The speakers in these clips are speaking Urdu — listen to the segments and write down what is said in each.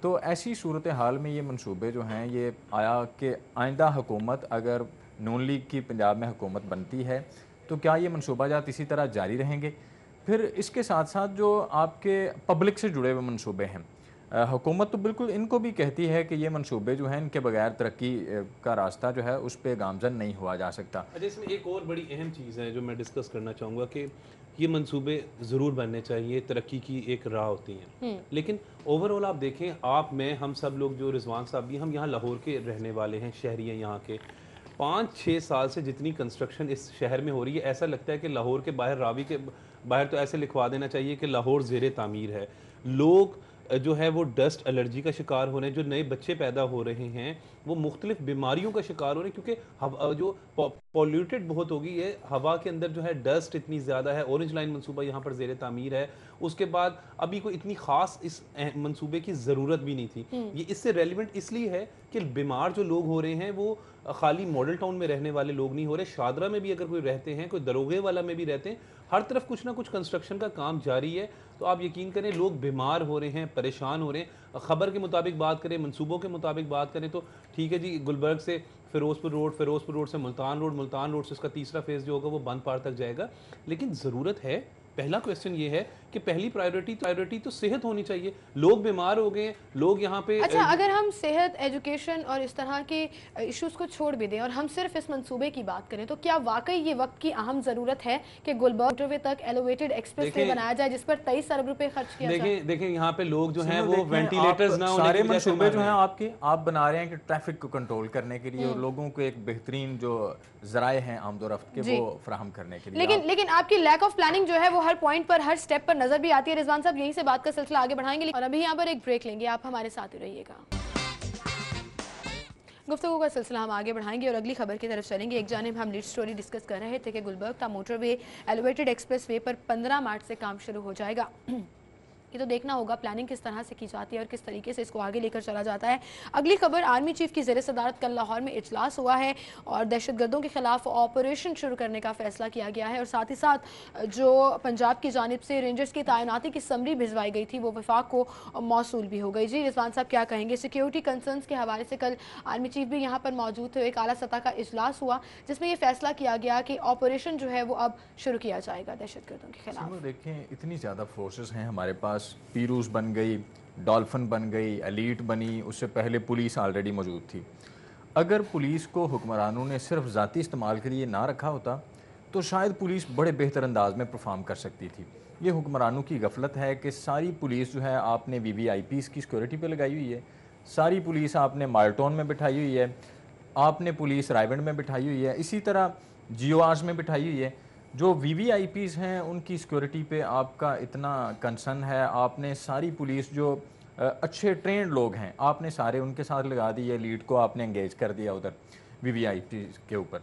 تو ایسی صورتحال میں یہ منصوبے جو ہیں یہ آیا کہ آئندہ حکومت اگر نون لیگ کی پنجاب میں حکومت بنتی ہے تو کیا یہ منصوبہ جات اسی طرح جاری رہیں گے؟ پھر اس کے ساتھ ساتھ جو آپ کے پبلک سے جڑے ہوئے منصوبے ہیں، حکومت تو بالکل ان کو بھی کہتی ہے کہ یہ منصوبے جو ہیں ان کے بغیر ترقی کا راستہ جو ہے اس پہ گامزن نہیں ہوا جا سکتا۔ اچھا، اس میں ایک اور بڑی اہم چیز ہے جو میں ڈسکس کرنا چاہوں گا کہ یہ منصوبے ضرور بننے چاہیے، ترقی کی ایک راہ ہوتی ہیں، لیکن اوور آل آپ دیکھیں، آپ میں ہم سب لوگ جو رضوان صاحب بھی، ہم یہاں لاہور کے رہنے والے ہیں، شہری ہیں یہاں کے، 5-6 سال سے جتنی کنسٹرکشن اس شہر میں ہو رہی ہے، ایسا لگتا ہے کہ لاہور کے باہر، راوی کے باہر تو ایسے لکھوا دینا چاہیے کہ لاہور زیر تعمیر ہے۔ لوگ جو ہے وہ ڈسٹ الرجی کا شکار ہو رہے ہیں، جو نئے بچے پیدا ہو رہے ہیں وہ مختلف بیماریوں کا شکار ہو رہے ہیں، کیونکہ جو پولیوٹیڈ بہت ہو گئی ہے ہوا کے اندر، جو ہے ڈسٹ اتنی زیادہ ہے۔ اورنج لائن منصوبہ یہاں پر زیر تعمیر ہے، اس کے بعد ابھی کوئی اتنی خاص اس منصوبے کی ضرورت بھی نہیں تھی۔ یہ اس سے ریلیونٹ اس لیے ہے کہ بیمار جو لوگ ہو رہے ہیں وہ خالی ماڈل ٹاؤن میں رہنے والے لوگ نہیں ہو رہے، شادرہ میں بھی اگر کوئی رہتے ہیں، کوئی دروغے والا میں بھی رہتے ہیں، ہر طرف کچھ نہ کچھ کنسٹرکشن کا کام جاری ہے۔ تو آپ یقین کریں لوگ بیمار ہو رہے ہیں، پریشان ہو رہے ہیں۔ خبر کے مطابق بات کریں، منصوبوں کے مطابق بات کریں تو ٹھیک ہے جی، گلبرگ سے فیروز پور روڈ سے ملتان روڈ سے اس کا تیسرا فیز جو ہوگا وہ بند پار تک جائے گا، لیکن ضرورت ہے۔ پہلا کویسچن یہ ہے کہ پہلی پرائیورٹی تو صحت ہونی چاہیے۔ لوگ بیمار ہو گئے ہیں، لوگ یہاں پہ اچھا، اگر ہم صحت، ایجوکیشن اور اس طرح کے ایشوز کو چھوڑ بھی دیں اور ہم صرف اس منصوبے کی بات کریں تو کیا واقعی یہ وقت کی اہم ضرورت ہے کہ گلبرگ موٹر وے تک ایلیویٹڈ ایکسپریس وے بنایا جائے جس پر 23 ارب روپے خرچ کیا جائے؟ دیکھیں یہاں پہ لوگ جو ہیں وہ وینٹیلیٹرز نہ ہونے سارے کی وجہ سے منصوبے جو ہیں آپ بنا رہے ہیں کہ ٹریفک کو کنٹرول کرنے کے لیے اور لوگوں کو ایک بہترین جو ذرائع ہیں آمد و رفت کے وہ فراہم کرنے کے لیے، لیکن آپ کی لیک آف پلاننگ جو ہے وہ ہر پوائنٹ پر، ہر سٹیپ پر نظر بھی آتی ہے۔ رضوان صاحب یہیں سے بات کا سلسلہ آگے بڑھائیں گے اور ابھی یہاں پر ایک بریک لیں گے، آپ ہمارے ساتھ ہی رہیے گا۔ گفتگو کا سلسلہ ہم آگے بڑھائیں گے اور اگلی خبر کی طرف چلیں گے۔ ایک جانب ہم لیڈ سٹوری ڈسکس کر رہے تھے کہ گلبرگ تا موٹر وے ایلیویٹڈ ایکسپریس وے پر 15 مارچ سے کام شروع ہو جائے گا۔ یہ تو دیکھنا ہوگا پلاننگ کس طرح سے کی جاتی ہے اور کس طریقے سے اس کو آگے لے کر چلا جاتا ہے۔ اگلی خبر، آرمی چیف کی زیر صدارت کل لاہور میں اجلاس ہوا ہے اور دہشت گردوں کے خلاف آپریشن شروع کرنے کا فیصلہ کیا گیا ہے، اور ساتھ ہی ساتھ جو پنجاب کی جانب سے رینجرز کی تعیناتی کی سمری بھجوائی گئی تھی وہ وفاق کو موصول بھی ہو گئی۔ جی رضوان صاحب کیا کہیں گے؟ سیکیورٹی کنسرنز کے حوالے سے کل آرمی چیف بھی یہاں پر موجود تھے، ایک اعلیٰ سطح کا اجلاس ہوا جس میں یہ فیصلہ کیا گیا کہ آپریشن جو ہے وہ اب شروع کیا جائے گا دہشت گردوں کے خلاف۔ دیکھیں اتنی زیادہ فورسز ہیں ہمارے پاس، پیروز بن گئی، ڈالفن بن گئی، ایلیٹ بنی، اس سے پہلے پولیس آلریڈی موجود تھی۔ اگر پولیس کو حکمرانوں نے صرف ذاتی استعمال کے لیے نہ رکھا ہوتا تو شاید پولیس بڑے بہتر انداز میں پرفارم کر سکتی تھی۔ یہ حکمرانوں کی غفلت ہے کہ ساری پولیس جو ہے آپ نے وی وی آئی پیز کی سیکورٹی پہ لگائی ہوئی ہے، ساری پولیس آپ نے مالٹون میں بٹھائی ہوئی ہے، آپ نے پولیس رائیونڈ میں بٹھائی ہوئی ہے، اسی طرح جیو آرز میں بٹھائی ہوئی ہے۔ جو وی وی آئی پیز ہیں ان کی سیکورٹی پہ آپ کا اتنا کنسرن ہے، آپ نے ساری پولیس جو اچھے ٹرینڈ لوگ ہیں آپ نے سارے ان کے ساتھ لگا دی ہے، لیڈ کو آپ نے انگیج کر دیا ادھر وی وی آئی پیز کے اوپر۔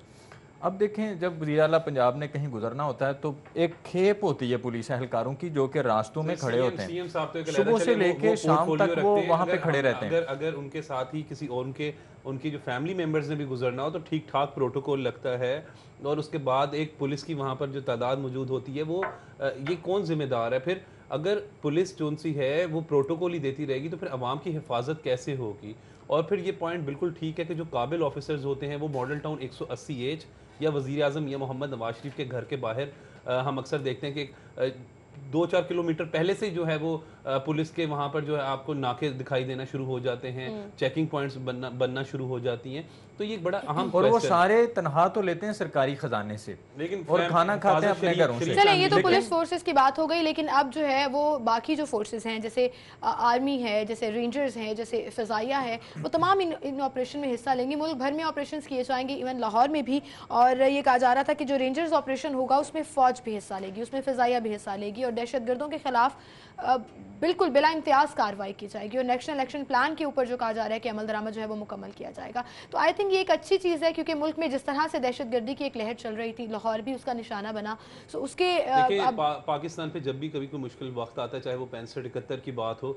اب دیکھیں جب وزیر اعلیٰ پنجاب نے کہیں گزرنا ہوتا ہے تو ایک کھیپ ہوتی ہے پولیس اہلکاروں کی جو کہ راستوں میں کھڑے ہوتے ہیں، صبح سے لے کے شام تک وہ وہاں پہ کھڑے رہتے ہیں۔ اگر ان کے ساتھ ہی کسی اور ان کی جو فیملی ممبرز نے بھی گزرنا ہو تو ٹھیک ٹھاک پروٹوکول لگتا ہے، اور اس کے بعد ایک پولیس کی وہاں پر جو تعداد موجود ہوتی ہے وہ یہ کون ذمہ دار ہے؟ پھر اگر پولیس جون سی ہے وہ پروٹوکول ہی دیتی رہے گی تو پھر عوام کی حفاظت کیسے ہوگی؟ اور پھر یہ پوائنٹ بالکل ٹھیک ہے کہ جو قابل آفیسرز ہوتے ہیں وہ ماڈل ٹاؤن 180H یا وزیر اعظم یا محمد نواز شریف کے گھر کے باہر ہم اکثر دیکھتے ہیں کہ 2-4 کلومیٹر پہلے سے جو ہے وہ پولیس کے وہاں پر جو ہے آپ کو ناکے دکھائی دینا شروع ہو جاتے ہیں، چیکنگ پوائنٹس بننا شروع ہو جاتی ہیں۔ تو یہ بڑا اہم اور وہ سارے تنخواہ تو لیتے ہیں سرکاری خزانے سے لیکن اور کھانا کھاتے ہیں اپنے گھروں سے۔ چلیں یہ تو پولیس فورسز کی بات ہو گئی، لیکن اب جو ہے وہ باقی جو فورسز ہیں جیسے آرمی ہے، جیسے رینجرز ہیں، جیسے فضائیہ ہے، وہ تمام ان آپریشن میں حصہ لیں گے۔ ملک بھر میں آپریشنز کیے جائیں گے، ایون لاہور میں بھی، اور یہ کہا جا رہا تھا کہ جو رینجرز آپریشن ہوگا اس میں فوج بھی حصہ لے گی، اس میں فضائیہ بھی حصہ لے گی، اور دہشت گردوں کے خلاف بالکل بلا امتیاز کارروائی کی جائے گی، اور نیشنل ایکشن پلان کے اوپر جو کہا جا رہا ہے کہ عمل درآمد جو ہے وہ مکمل کیا جائے گا۔ تو آئی تھنک یہ ایک اچھی چیز ہے کیونکہ ملک میں جس طرح سے دہشت گردی کی ایک لہر چل رہی تھی، لاہور بھی اس کا نشانہ بنا، سو اس کے پاکستان پہ جب بھی کبھی کوئی مشکل وقت آتا ہے، چاہے وہ 65-71 کی بات ہو،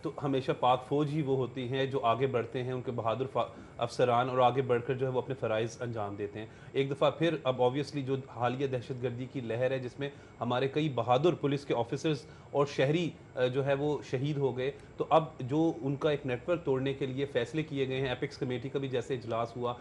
تو ہمیشہ پاک فوج ہی وہ ہوتی ہیں جو آگے بڑھتے ہیں، ان کے بہادر افسران، اور آگے بڑھ کر جو ہے وہ اپنے فرائض انجام دیتے ہیں۔ ایک دفعہ پھر اب آبویسلی جو حالیہ دہشت گردی کی لہر ہے جس میں ہمارے کئی بہادر پولیس کے آفیسرز اور شہری جو جو ہے وہ شہید ہو گئے. تو اب جو ان کا ایک نیٹ ورک توڑنے کے لیے فیصلے کیے گئے ہیں, ایپکس کمیٹی کا بھی جیسے اجلاس ہوا,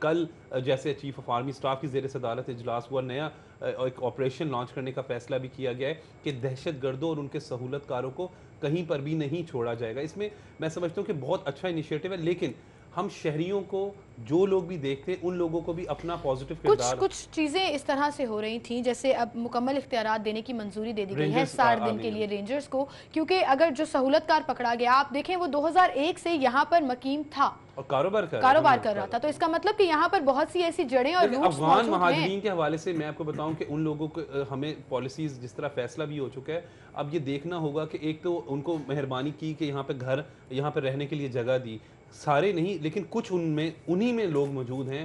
کل جیسے چیف آف آرمی اسٹاف کی زیر صدارت اجلاس ہوا, نیا ایک آپریشن لانچ کرنے کا فیصلہ بھی کیا گیا ہے کہ دہشت گردوں اور ان کے سہولت کاروں کو کہیں پر بھی نہیں چھوڑا جائے گا. اس میں میں سمجھتا ہوں کہ بہت اچھا انیشیٹو ہے, لیکن ہم شہریوں کو, جو لوگ بھی دیکھتے ہیں, ان لوگوں کو بھی اپنا پازیٹیو کردار. کچھ چیزیں اس طرح سے ہو رہی تھیں, جیسے اب مکمل اختیارات دینے کی منظوری دے دی گئی ہے 60 دن کے لیے رینجرز کو, کیونکہ اگر جو سہولت کار پکڑا گیا, آپ دیکھیں وہ 2001 سے یہاں پر مقیم تھا اور کاروبار کر رہا تھا, تو اس کا مطلب کہ یہاں پر بہت سی ایسی جڑیں اور روٹس افغان موجود ہیں. مہاجرین کے حوالے سے میں آپ کو بتاؤں کہ ان لوگوں کو ہمیں پالیسیز جس طرح فیصلہ بھی ہو چکا ہے, اب یہ دیکھنا ہوگا کہ ایک تو ان کو مہربانی کی کہ یہاں پہ گھر, یہاں پہ رہنے کے لیے جگہ دی, سارے نہیں لیکن کچھ انہی میں لوگ موجود ہیں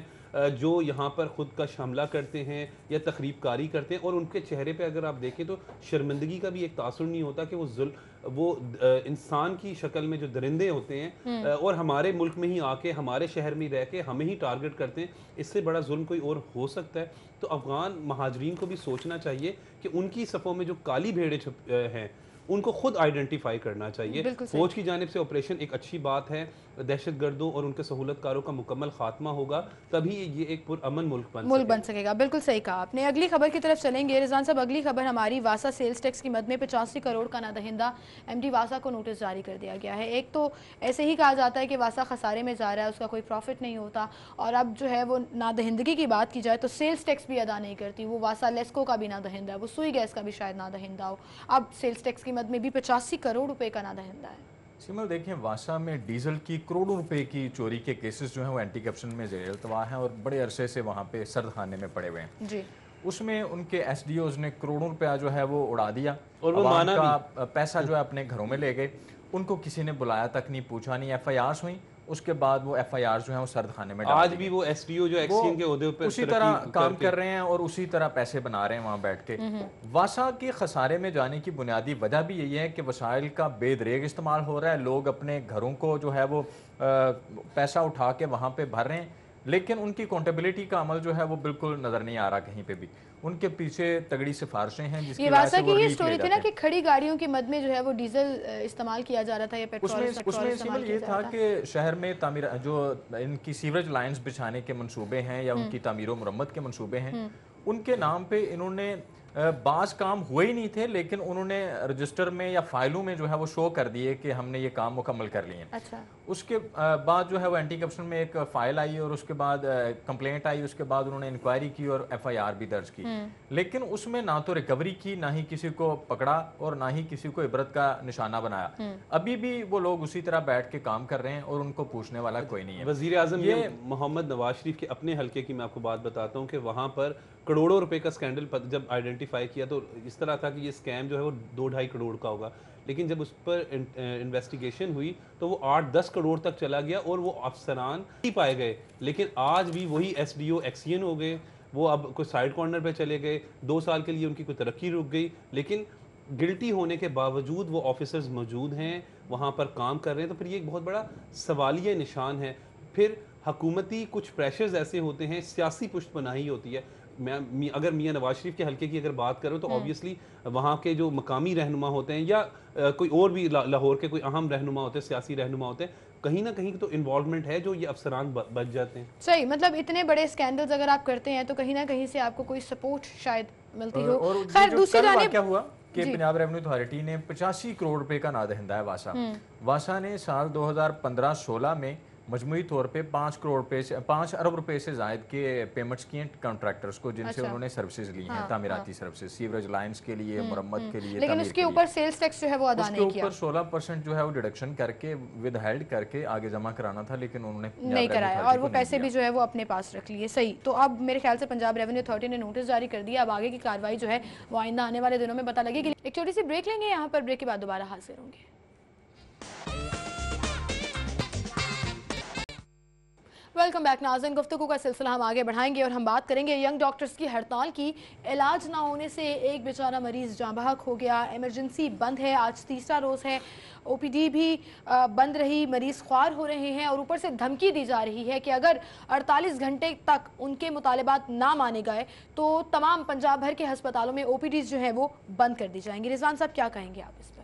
جو یہاں پر خود کا حملہ کرتے ہیں یا تخریب کاری کرتے ہیں, اور ان کے چہرے پہ اگر آپ دیکھیں تو شرمندگی کا بھی ایک تاثر نہیں ہوتا کہ وہ انسان کی شکل میں جو درندے ہوتے ہیں اور ہمارے ملک میں ہی آ کے, ہمارے شہر میں رہ کے ہمیں ہی ٹارگٹ کرتے ہیں. اس سے بڑا ظلم کوئی اور ہو سکتا ہے؟ تو افغان مہاجرین کو بھی سوچنا چاہیے کہ ان کی صفوں میں جو کالی بھیڑیں ہیں ان کو خود آئیڈینٹیفائی کرنا چاہیے. فوج کی جانب سے آپریشن ایک اچھی بات ہے, دہشت گردوں اور ان کے سہولت کاروں کا مکمل خاتمہ ہوگا, تبھی یہ ایک پرامن ملک بن سکے گا. بالکل صحیح کہا آپ نے. اگلی خبر کی طرف چلیں گے رضوان صاحب. اگلی خبر ہماری, واسا سیلز ٹیکس کی مد میں 85 کروڑ کا نادہندہ, ایم ڈی واسا کو نوٹس جاری کر دیا گیا ہے. ایک تو ایسے ہی کہا جاتا ہے کہ واسا خسارے میں جا رہا ہے, اس کا کوئی پروفٹ نہیں ہوتا, اور اب جو ہے وہ نادہندگی کی بات کی جائے تو سیلز ٹیکس بھی ادا نہیں کرتی. وہ واسا لیسکو کا بھی نادہندہ ہے, وہ سوئی گیس کا بھی شاید نادہندہ ہو. اب سیلز ٹیکس کی مد میں بھی 85 کروڑ روپے کا نادہندہ ہے. سیمل دیکھیں, واسا میں ڈیزل کی کروڑوں روپے کی چوری کے کیسز جو ہیں وہ اینٹی کرپشن میں زیر التوا ہیں اور بڑے عرصے سے وہاں پہ سرد خانے میں پڑے ہوئے ہیں. جی, اس میں ان کے ایس ڈی اوز نے کروڑوں روپیہ جو ہے وہ اڑا دیا, اور وہ عوام کا پیسہ جو ہے اپنے گھروں میں لے گئے. ان کو کسی نے بلایا تک نہیں, پوچھا نہیں. ایف آئی آرز ہوئیں, اس کے بعد وہ ایف آئی آرز جو ہیں وہ سرد خانے میں ڈال. آج بھی وہ ایس ڈی او جو ایکسچینج کے عہدے پر اسی طرح کام کر رہے ہیں اور اسی طرح پیسے بنا رہے ہیں وہاں بیٹھ کے. واسا کے خسارے میں جانے کی بنیادی وجہ بھی یہی ہے کہ وسائل کا بے دریغ استعمال ہو رہا ہے. لوگ اپنے گھروں کو جو ہے وہ پیسہ اٹھا کے وہاں پہ بھر رہے ہیں, لیکن ان کی اکاؤنٹیبلٹی کا عمل جو ہے وہ بالکل نظر نہیں آ رہا کہیں پہ بھی. ان کے پیچھے تگڑی سفارشیں ہیں جس کی وجہ سے وہ یہ سٹوری تھی نا کہ کھڑی گاڑیوں کی مد میں جو ہے وہ ڈیزل استعمال کیا جا رہا تھا یا پیٹرول استعمال کیا یہ تھا کہ شہر میں تعمیر جو ان کی سیوریج لائنز بچھانے کے منصوبے ہیں یا ان کی تعمیر و مرمت کے منصوبے ہیں, ان کے نام پہ انہوں نے بعض کام ہوئے ہی نہیں تھے, لیکن انہوں نے رجسٹر میں یا فائلوں میں جو ہے وہ شو کر دیے کہ ہم نے یہ کام مکمل کر لیے ہیں. اچھا, اس کے بعد جو ہے وہ اینٹی کرپشن میں ایک فائل آئی اور اس کے بعد کمپلینٹ آئی, اس کے بعد انہوں نے انکوائری کی اور ایف آئی آر بھی درج کی, لیکن اس میں نہ تو ریکوری کی, نہ ہی کسی کو پکڑا اور نہ ہی کسی کو عبرت کا نشانہ بنایا. ابھی بھی وہ لوگ اسی طرح بیٹھ کے کام کر رہے ہیں اور ان کو پوچھنے والا کوئی نہیں ہے. وزیر اعظم محمد نواز شریف کے اپنے حلقے کی میں آپ کو بات بتاتا ہوں کہ وہاں پر کروڑوں روپے کا سکینڈل جب آئیڈینٹیفائی کیا تو اس طرح تھا کہ یہ اسکیم جو ہے وہ 2-2.5 کروڑ کا ہوگا, لیکن جب اس پر انویسٹیگیشن ہوئی تو وہ 8-10 کروڑ تک چلا گیا اور وہ افسران ہی پائے گئے. لیکن آج بھی وہی ایس ڈی او ایکسین ہو گئے, وہ اب کوئی سائیڈ کارنر پہ چلے گئے, 2 سال کے لیے ان کی کوئی ترقی رک گئی, لیکن گلٹی ہونے کے باوجود وہ آفیسرز موجود ہیں, وہاں پر کام کر رہے ہیں. تو پھر یہ ایک بہت بڑا سوالیہ نشان ہے. پھر حکومتی کچھ پریشرز ایسے ہوتے ہیں, سیاسی پشت پناہی ہوتی ہے. میں اگر میاں نواز شریف کے حلقے کی اگر بات کروں تو آبویسلی وہاں کے جو مقامی رہنما ہوتے ہیں یا کوئی اور بھی لاہور کے کوئی اہم رہنما ہوتے ہیں, سیاسی رہنما ہوتے ہیں, کہیں نہ کہیں تو انوالومنٹ ہے جو یہ افسران بچ جاتے ہیں. صحیح, مطلب اتنے بڑے سکینڈلز اگر آپ کرتے ہیں تو کہیں نہ کہیں سے آپ کو کوئی سپورٹ شاید ملتی ہو. اور خیر دوسری جانب کیا ہوا کہ پنجاب ریونیو اتھارٹی نے 85 کروڑ روپے کا نادہندہ ہے واسا نے سال 2015-16 میں مجموعی طور پہ 5 ارب روپے سے زائد کے پیمنٹس کیے کانٹریکٹرز کو, جن سے انہوں نے سروسز لی ہیں, تعمیراتی سروسز, سیوریج لائنز کے لیے, مرمت کے لیے, لیکن اس کے اوپر سیلز ٹیکس جو ہے وہ ادا نہیں کیا. اس کے اوپر 16% جو ہے وہ ڈیڈکشن کر کے ود ہیلڈ کر کے آگے جمع کرانا تھا, لیکن انہوں نے نہیں کرایا اور وہ پیسے بھی جو ہے وہ اپنے پاس رکھ لیے. صحیح, تو اب میرے خیال سے پنجاب ریونیو اتھارٹی نے نوٹس جاری کر دیا. اب آگے کی کارروائی جو ہے وہ آئندہ آنے والے دنوں میں پتہ لگے گی. ایک چھوٹی سی بریک لیں گے یہاں پر, بریک کے بعد دوبارہ حاضر ہوں گے. ویلکم بیک ناظرین. گفتگو کا سلسلہ ہم آگے بڑھائیں گے اور ہم بات کریں گے ینگ ڈاکٹرز کی ہڑتال کی. علاج نہ ہونے سے ایک بیچارہ مریض جاں بحق ہو گیا. ایمرجنسی بند ہے, آج تیسرا روز ہے. او پی ڈی بھی بند رہی, مریض خوار ہو رہے ہیں اور اوپر سے دھمکی دی جا رہی ہے کہ اگر 48 گھنٹے تک ان کے مطالبات نہ مانے گئے تو تمام پنجاب بھر کے ہسپتالوں میں او پی ڈیز جو ہیں وہ بند کر دی جائیں گی. رضوان صاحب کیا کہیں گے آپ اس پر؟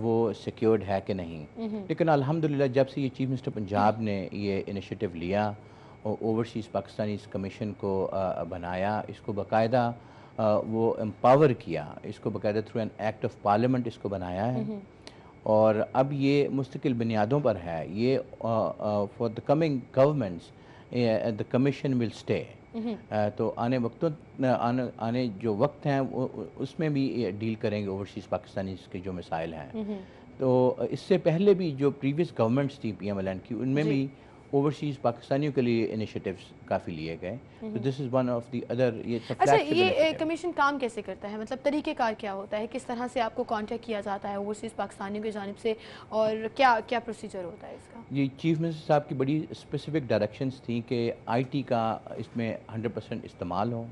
وہ سیکیورڈ ہے کہ نہیں. لیکن الحمدللہ جب سے یہ چیف منسٹر پنجاب نے یہ انیشیٹو لیا اور اوورسیز پاکستانیز کمیشن کو بنایا, اس کو باقاعدہ وہ امپاور کیا, اس کو باقاعدہ through an act of parliament اس کو بنایا ہے, اور اب یہ مستقل بنیادوں پر ہے. یہ for the coming governments the commission will stay. تو آنے جو وقت ہیں اس میں بھی ڈیل کریں گے اوورسیز پاکستانیز کے جو مسائل ہیں. تو اس سے پہلے بھی جو پریویس گورنمنٹس تھی پی ایم ایل این کی, ان میں بھی اوورسیز پاکستانیوں کے لیے انیشیٹیوز کافی لیے گئے. تو this is one of the other. اچھا, یہ کمیشن کام کیسے کرتا ہے, مطلب طریقہ کار کیا ہوتا ہے, کس طرح سے آپ کو کانٹیکٹ کیا جاتا ہے اوورسیز پاکستانیوں کی جانب سے, اور کیا پروسیجر ہوتا ہے اس کا؟ یہ چیف منسٹر صاحب کی بڑی اسپیسیفک ڈائریکشنز تھیں کہ آئی ٹی کا اس میں 100% استعمال ہو.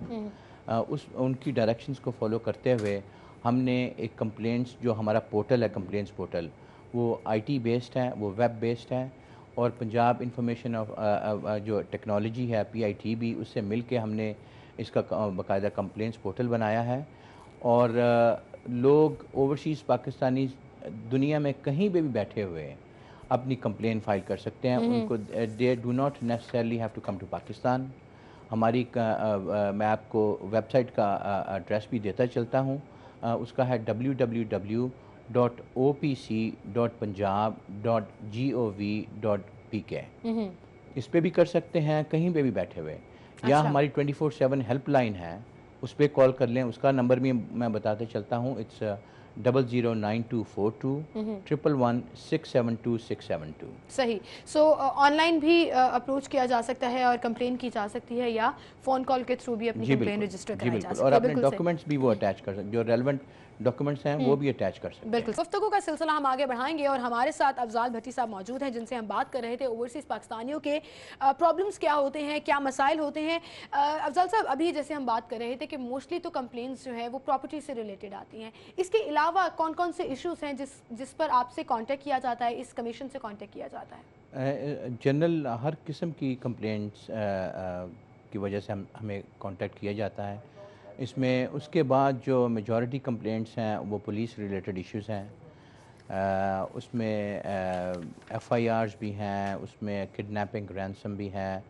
ان کی ڈائریکشنز کو فالو کرتے ہوئے ہم نے ایک کمپلینٹس, جو ہمارا پورٹل ہے کمپلینٹس پورٹل, وہ آئی ٹی بیسڈ ہے, وہ ویب بیسڈ ہے, اور پنجاب انفارمیشن جو ٹیکنالوجی ہے پی آئی ٹی بھی, اس سے مل کے ہم نے اس کا باقاعدہ کمپلینٹس پورٹل بنایا ہے. اور لوگ اوورسیز پاکستانی دنیا میں کہیں پہ بھی بیٹھے ہوئے اپنی کمپلین فائل کر سکتے ہیں. ان کو they do not necessarily have to come to Pakistan. ہماری میں آپ کو ویب سائٹ کا ایڈریس بھی دیتا چلتا ہوں, اس کا ہے www.opc.punjab.gov.pk. اس پہ بھی کر سکتے ہیں کہیں پہ بھی بیٹھے ہوئے, یا ہماری 24/7 ہیلپ لائن ہے, اس پہ کال کر لیں. اس کا نمبر بھی میں بتاتے چلتا ہوں, اٹس 009242111672. صحیح. سو آن لائن بھی اپروچ کیا جا سکتا ہے اور کمپلین کی جا سکتی ہے, یا فون کال کے تھرو بھی اپنی کمپلین رجسٹر کرائی جا سکتی ہے. اور اپنے ڈاکومنٹس بھی وہ اٹیچ کر سکتے, جو ریلیونٹ ڈاکومنٹس ہیں وہ بھی اٹیچ کر سکتے ہیں. بالکل. گفتگو کا سلسلہ ہم آگے بڑھائیں گے, اور ہمارے ساتھ افضال بھٹی صاحب موجود ہیں, جن سے ہم بات کر رہے تھے اوورسیز پاکستانیوں کے پرابلمس کیا ہوتے ہیں, کیا مسائل ہوتے ہیں. افضال صاحب, ابھی جیسے ہم بات کر رہے تھے کہ موسٹلی تو کمپلینس جو ہے وہ پراپرٹی سے ریلیٹڈ آتی ہیں. اس کے علاوہ کون کون سے ایشوز ہیں جس پر آپ سے کانٹیکٹ کیا جاتا ہے, اس کمیشن سے کانٹیکٹ کیا جاتا ہے؟ جنرل ہر قسم کی کمپلینٹس کی وجہ سے ہمیں کانٹیکٹ کیا جاتا ہے. اس میں اس کے بعد جو میجورٹی کمپلینٹس ہیں وہ پولیس ریلیٹڈ ایشوز ہیں. اس میں ایف آئی آرز بھی ہیں, اس میں کڈنیپنگ رینسم بھی ہے,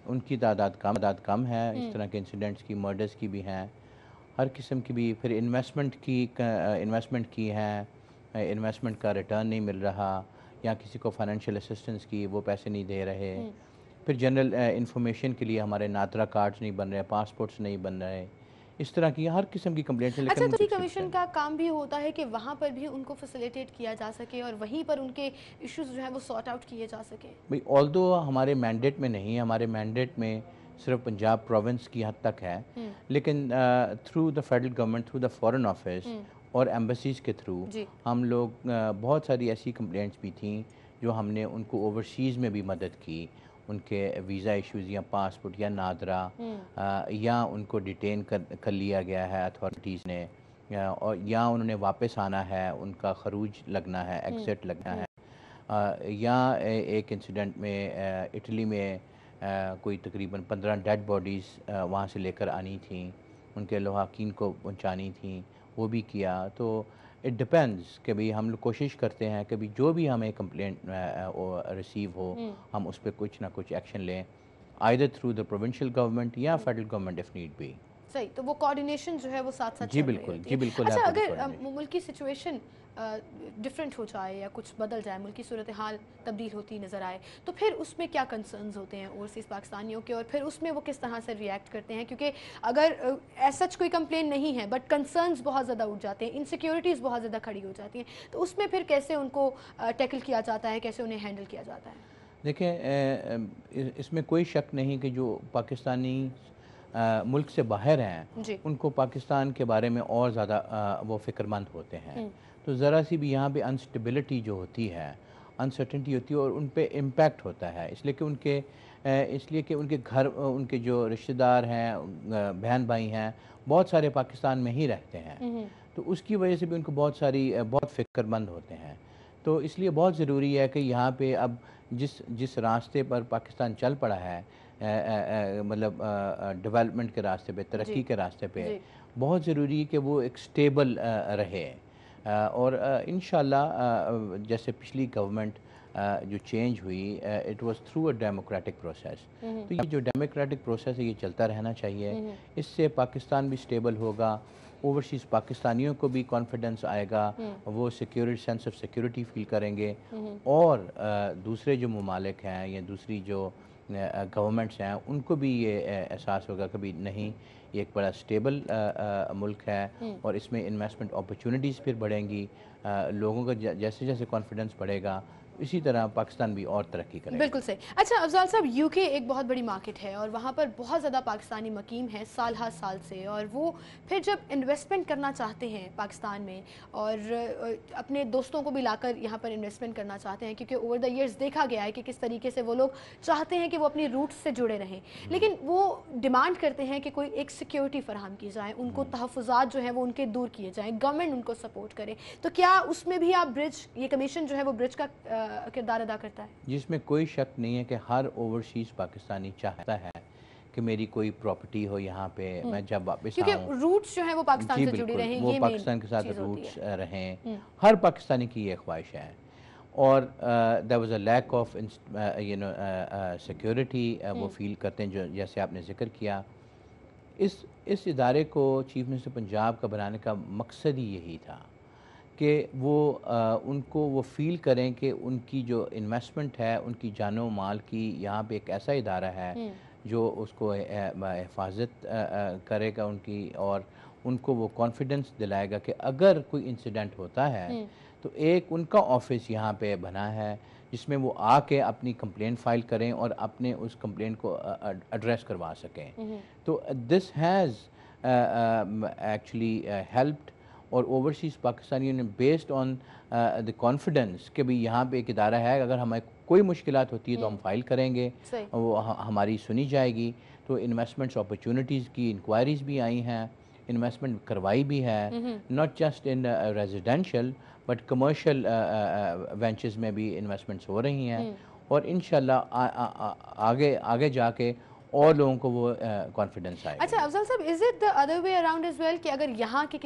ان کی تعداد کم ہے. اس طرح کے انسیڈنٹس کی, مرڈرز کی بھی ہیں, ہر قسم کی بھی. پھر انویسٹمنٹ کی ہے, انویسٹمنٹ کا ریٹرن نہیں مل رہا, یا کسی کو فائنینشیل اسسٹنس کی وہ پیسے نہیں دے رہے. پھر جنرل انفارمیشن کے لیے ہمارے ناترا کارڈز نہیں بن رہے, پاسپورٹس نہیں بن رہے. اس طرح کی ہر قسم کی کمپلینٹس ہیں. اچھا, تو کمیشن کا کام بھی ہوتا ہے کہ وہاں پر بھی ان کو فیسیلیٹیٹ کیا جا سکے اور وہیں پر ان کے ایشوز جو ہیں وہ سارٹ آؤٹ کیے جا سکے. بھئی آلدو ہمارے مینڈیٹ میں نہیں, ہمارے مینڈیٹ میں صرف پنجاب پروونس کی حد تک ہے, لیکن through the federal government, through the foreign office اور ایمبیسیز کے تھرو ہم لوگ بہت ساری ایسی کمپلینٹس بھی تھیں جو ہم نے ان کو اوورسیز میں بھی مدد کی. ان کے ویزا ایشوز یا پاسپورٹ یا نادرا, یا ان کو ڈیٹین کر لیا گیا ہے اتھارٹیز نے, اور یا انہوں نے واپس آنا ہے, ان کا خروج لگنا ہے, ایگزٹ لگنا ہے. یا ایک انسیڈنٹ میں اٹلی میں کوئی تقریباً 15 ڈیڈ باڈیز وہاں سے لے کر آنی تھیں, ان کے لواحقین کو پہنچانی تھیں, وہ بھی کیا. تو اٹ ڈپینڈز کہ بھئی ہم لوگ کوشش کرتے ہیں کہ جو بھی ہمیں کمپلینٹ ریسیو ہو ہم اس پہ کچھ نہ کچھ ایکشن لیں, either through the provincial government یا federal government if need be. صحیح. تو وہ کوارڈینیشن جو ہے وہ ساتھ ساتھ جی بالکل, جی بالکل. اچھا, اگر ملکی سچویشن ڈفرینٹ ہو جائے یا کچھ بدل جائے, ملکی صورتحال تبدیل ہوتی نظر آئے, تو پھر اس میں کیا کنسرنز ہوتے ہیں اوورسیز پاکستانیوں کے, اور پھر اس میں وہ کس طرح سے ریئیکٹ کرتے ہیں؟ کیونکہ اگر ایز سچ کوئی کمپلین نہیں ہے بٹ کنسرنز بہت زیادہ اٹھ جاتے ہیں, انسیکیورٹیز بہت زیادہ کھڑی ہو جاتی ہیں, تو اس میں پھر کیسے ان کو ٹیکل کیا جاتا ہے, کیسے انہیں ہینڈل کیا جاتا ہے؟ دیکھیں, اس میں کوئی شک نہیں کہ جو پاکستانی ملک سے باہر ہیں ان کو پاکستان کے بارے میں اور زیادہ وہ فکر مند ہوتے ہیں. تو ذرا سی بھی یہاں پہ انسٹیبلٹی جو ہوتی ہے, انسرٹنٹی ہوتی ہے, اور ان پہ امپیکٹ ہوتا ہے, اس لیے کہ ان کے گھر, ان کے جو رشتہ دار ہیں, بہن بھائی ہیں, بہت سارے پاکستان میں ہی رہتے ہیں. تو اس کی وجہ سے بھی ان کو بہت فکر مند ہوتے ہیں. تو اس لیے بہت ضروری ہے کہ یہاں پہ اب جس راستے پر پاکستان چل پڑا ہے, مطلب ڈیولپمنٹ کے راستے پہ, ترقی کے راستے پہ, بہت ضروری ہے کہ وہ ایک سٹیبل رہے. اور انشاءاللہ جیسے پچھلی گورنمنٹ جو چینج ہوئی it was through a democratic process, تو یہ جو ڈیموکریٹک پروسیس ہے یہ چلتا رہنا چاہیے. اس سے پاکستان بھی سٹیبل ہوگا، اوورسیز پاکستانیوں کو بھی کانفیڈنس آئے گا، وہ سینس آف سیکیورٹی فیل کریں گے، اور دوسرے جو ممالک ہیں یا دوسری جو گورنمنٹس ہیں ان کو بھی یہ احساس ہوگا کہ بھی نہیں یہ ایک بڑا سٹیبل ملک ہے، اور اس میں انویسٹمنٹ اپرچونٹیز پھر بڑھیں گی. لوگوں کا جیسے جیسے کانفیڈنس بڑھے گا اسی طرح پاکستان بھی اور ترقی کرے گا. بالکل صحیح. اچھا افضال صاحب، یو کے ایک بہت بڑی مارکیٹ ہے اور وہاں پر بہت زیادہ پاکستانی مقیم ہیں سال ہر سال سے، اور وہ پھر جب انویسٹمنٹ کرنا چاہتے ہیں پاکستان میں اور اپنے دوستوں کو بھی لا کر یہاں پر انویسٹمنٹ کرنا چاہتے ہیں، کیونکہ اوور دا ایئرز دیکھا گیا ہے کہ کس طریقے سے وہ لوگ چاہتے ہیں کہ وہ اپنی روٹس سے جڑے رہیں، لیکن وہ ڈیمانڈ کرتے ہیں کہ کوئی ایک سیکیورٹی فراہم کی جائے، ان کو تحفظات جو ہیں وہ ان کے دور کیے جائیں، گورنمنٹ ان کو سپورٹ کرے. تو کیا اس میں بھی آپ برج، یہ کمیشن جو ہے وہ برج کا کردار ادا کرتا ہے؟ جس میں کوئی شک نہیں ہے کہ ہر اوورسیز پاکستانی چاہتا ہے کہ میری کوئی پراپرٹی ہو یہاں پہ، میں جب واپس آؤں کیونکہ روٹس جو ہیں وہ پاکستان سے جڑی رہیں، وہ یہ پاکستان کے ساتھ روٹس رہیں. ہر پاکستانی کی یہ خواہش ہے. اور there was a lack of security وہ فیل کرتے ہیں، جو جیسے آپ نے ذکر کیا. اس ادارے کو چیف منسٹر پنجاب کا بنانے کا مقصد ہی یہی تھا کہ وہ ان کو وہ فیل کریں کہ ان کی جو انویسٹمنٹ ہے، ان کی جان و مال کی یہاں پہ ایک ایسا ادارہ ہے جو اس کو حفاظت کرے گا ان کی، اور ان کو وہ کانفیڈنس دلائے گا کہ اگر کوئی انسیڈنٹ ہوتا ہے تو ایک ان کا آفس یہاں پہ بنا ہے جس میں وہ آ کے اپنی کمپلین فائل کریں اور اپنے اس کمپلین کو ایڈریس کروا سکیں. تو دس ہیز ایکچولی ہیلپڈ، اور اوورسیز پاکستانیوں نے بیسڈ آن دی کانفیڈنس کہ بھی یہاں پہ ایک ادارہ ہے، اگر ہمیں کوئی مشکلات ہوتی ہے تو ہم فائل کریں گے، وہ ہماری سنی جائے گی. تو انویسٹمنٹس اپرچونٹیز کی انکوائریز بھی آئی ہیں، انویسٹمنٹ کروائی بھی ہے، not just in residential but commercial ventures میں بھی انویسٹمنٹس ہو رہی ہیں، اور انشاءاللہ آگے جا کے اور لوگوں کو وہ کانفیڈنس آئے گا. اچھا افضل صاحب، is it the other way around as well کہ اگر یہاں کے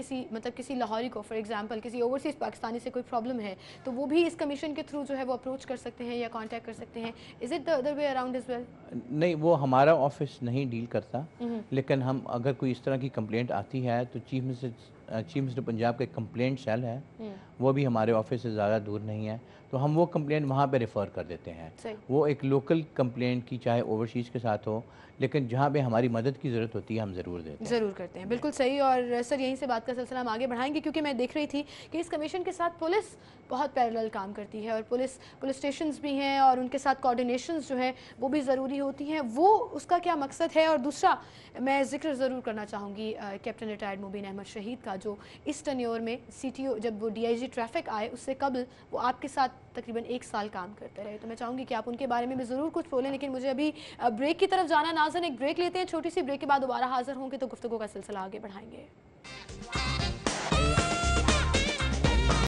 کسی لاہوری کو فار ایگزامپل کسی اوورسیز پاکستانی سے کوئی پرابلم ہے تو وہ بھی اس کمیشن کے تھرو جو ہے وہ اپروچ کر سکتے ہیں یا کانٹیکٹ کر سکتے ہیں؟ Is it the other way around as well? نہیں، وہ ہمارا آفس نہیں ڈیل کرتا، لیکن ہم اگر کوئی اس طرح کی کمپلینٹ آتی ہے تو چیف منسٹر پنجاب کا ایک کمپلینٹ سیل ہے، وہ بھی ہمارے آفس سے زیادہ دور نہیں ہے، تو ہم وہ کمپلینٹ وہاں پہ ریفر کر دیتے ہیں. وہ ایک لوکل کمپلینٹ کی چاہے اوورسیز کے ساتھ ہو، لیکن جہاں پہ ہماری مدد کی ضرورت ہوتی ہے ہم ضرور دیتے ہیں. ضرور کرتے ہیں، بالکل صحیح. اور سر یہیں سے بات کا سلسلہ ہم آگے بڑھائیں گے، کیونکہ میں دیکھ رہی تھی کہ اس کمیشن کے ساتھ پولیس بہت پیرلل کام کرتی ہے، اور پولیس اسٹیشنز بھی ہیں اور ان کے ساتھ کوارڈینیشنز جو ہیں وہ بھی ضروری ہوتی ہیں. وہ اس کا کیا مقصد ہے؟ اور دوسرا میں ذکر ضرور کرنا چاہوں گی کیپٹن ریٹائرڈ مبین احمد شہید کا، جو اس ٹینیور میں سی ٹی او جب وہ ڈی آئی جی ٹریفک آئے اس سے قبل وہ آپ کے ساتھ تقریباً 1 سال کام کرتے رہے. تو میں چاہوں گی کہ آپ ان کے بارے میں بھی ضرور کچھ بولیں، لیکن مجھے ابھی بریک کی طرف جانا. ناظرین ایک بریک لیتے ہیں چھوٹی سی، بریک کے بعد دوبارہ حاضر ہوں گے تو گفتگو کا سلسلہ آگے بڑھائیں گے.